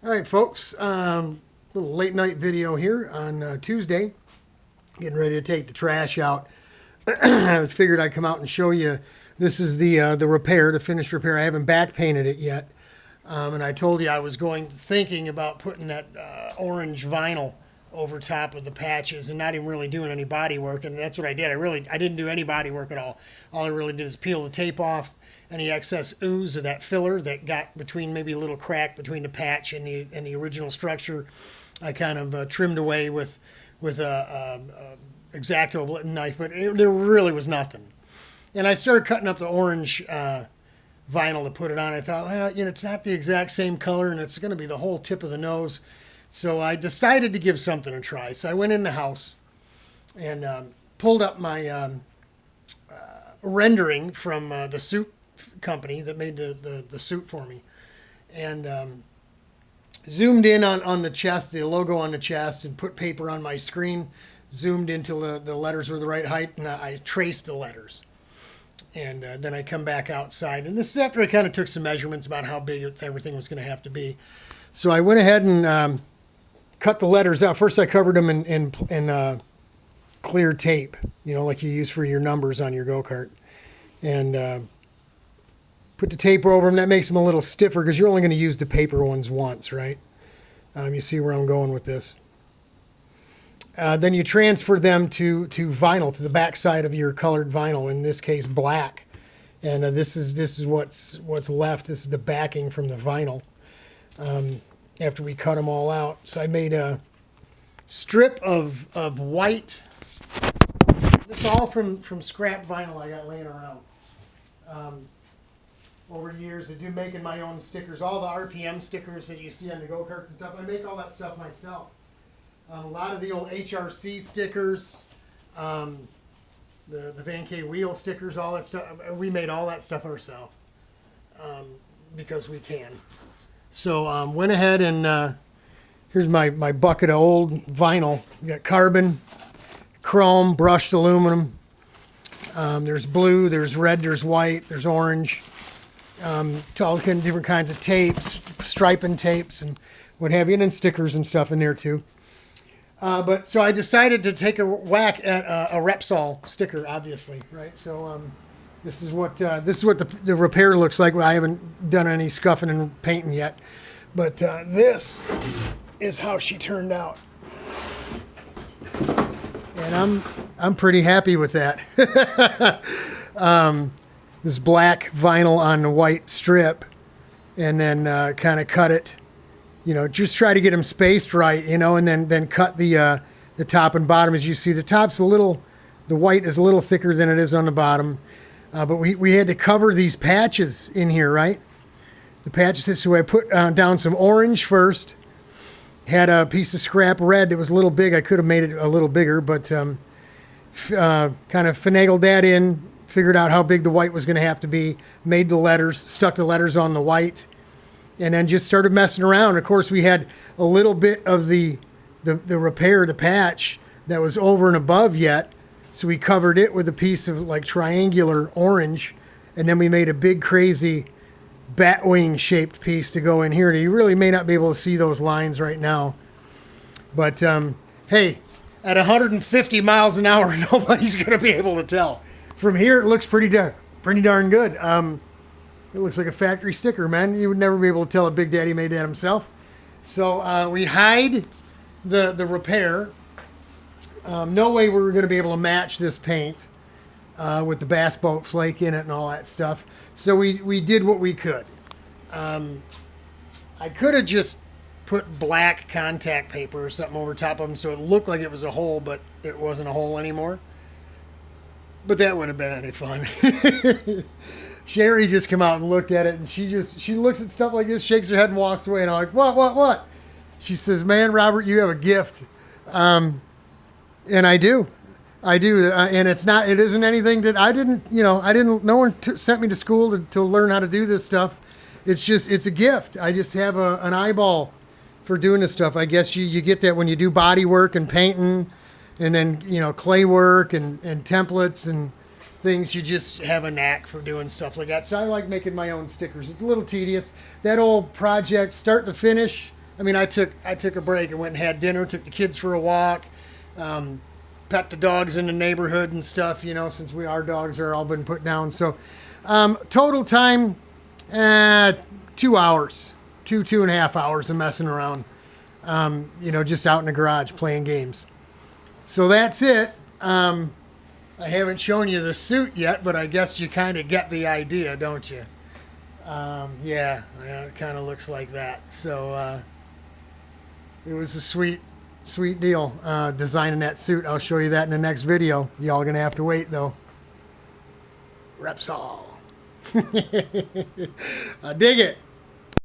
All right, folks. Little late night video here on Tuesday. Getting ready to take the trash out. I figured I'd come out and show you. This is the repair, the finished repair. I haven't back painted it yet, and I told you I was thinking about putting that orange vinyl over top of the patches and not even really doing any body work. And that's what I did. I didn't do any body work at all. All I really did is peel the tape off. Any excess ooze of that filler that got between, maybe a little crack between the patch and the original structure, I kind of trimmed away with a X-Acto knife, but there really was nothing. And I started cutting up the orange vinyl to put it on. I thought, well, it's not the exact same color, and it's going to be the whole tip of the nose. So I decided to give something a try. So I went in the house and pulled up my rendering from the suit company that made the suit for me, and zoomed in on the chest, the logo on the chest, and put paper on my screen, zoomed until the letters were the right height, and I traced the letters. And then I come back outside, and this is after I kind of took some measurements about how big everything was going to have to be. So I went ahead and cut the letters out. First I covered them in clear tape, like you use for your numbers on your go-kart, and put the tape over them. That makes them a little stiffer because you're only going to use the paper ones once, right? You see where I'm going with this. Then you transfer them to vinyl, to the back side of your colored vinyl, in this case black. And this is what's left. This is the backing from the vinyl after we cut them all out. So I made a strip of white. This is all from scrap vinyl I got laying around. Over the years, I do making my own stickers. All the RPM stickers that you see on the go-karts and stuff, I make all that stuff myself. A lot of the old HRC stickers, the Van K wheel stickers, all that stuff, we made all that stuff ourselves because we can. So went ahead and here's my bucket of old vinyl. You got carbon, chrome, brushed aluminum. There's blue, there's red, there's white, there's orange. To all different kinds of tapes, striping tapes and what have you, and then stickers and stuff in there too. But so I decided to take a whack at a Repsol sticker, obviously, right? So this is what the repair looks like. I haven't done any scuffing and painting yet, but this is how she turned out, and I'm pretty happy with that. This black vinyl on the white strip, and then kind of cut it, just try to get them spaced right, and then cut the top and bottom. As you see, the white is a little thicker than it is on the bottom, but we had to cover these patches in here, right? The patches, so I put down some orange first, had a piece of scrap red that was a little big. I could have made it a little bigger, but kind of finagled that in, figured out how big the white was going to have to be, made the letters, stuck the letters on the white, and then just started messing around. Of course, we had a little bit of the repair, the patch, that was over and above yet, so we covered it with a piece of like triangular orange, and then we made a big crazy bat wing shaped piece to go in here. And you really may not be able to see those lines right now, but hey, at 150 miles an hour, nobody's going to be able to tell. From here, it looks pretty darn good. It looks like a factory sticker, man. You would never be able to tell a Big Daddy made that himself. So we hide the repair. No way we were going to be able to match this paint with the bass boat flake in it and all that stuff. So we did what we could. I could have just put black contact paper or something over top of them so it looked like it was a hole, but it wasn't a hole anymore. But that wouldn't have been any fun. Sherry just came out and looked at it, and she looks at stuff like this, shakes her head, and walks away. And I'm like, what? She says, "Man, Robert, you have a gift." And I do, and it isn't anything that I didn't. No one sent me to school to learn how to do this stuff. It's a gift. I just have an eyeball for doing this stuff. I guess you get that when you do body work and painting. And then, clay work and templates and things, you just have a knack for doing stuff like that. So I like making my own stickers. It's a little tedious. That old project, start to finish, I mean, I took a break and went and had dinner, took the kids for a walk, pet the dogs in the neighborhood and stuff, you know, since our dogs are all been put down. So total time, 2 hours, two and a half hours of messing around, you know, just out in the garage playing games. So that's it. I haven't shown you the suit yet, but I guess you kind of get the idea, don't you? Yeah, it kind of looks like that. So it was a sweet deal designing that suit. I'll show you that in the next video. Y'all gonna have to wait though. Repsol. I dig it.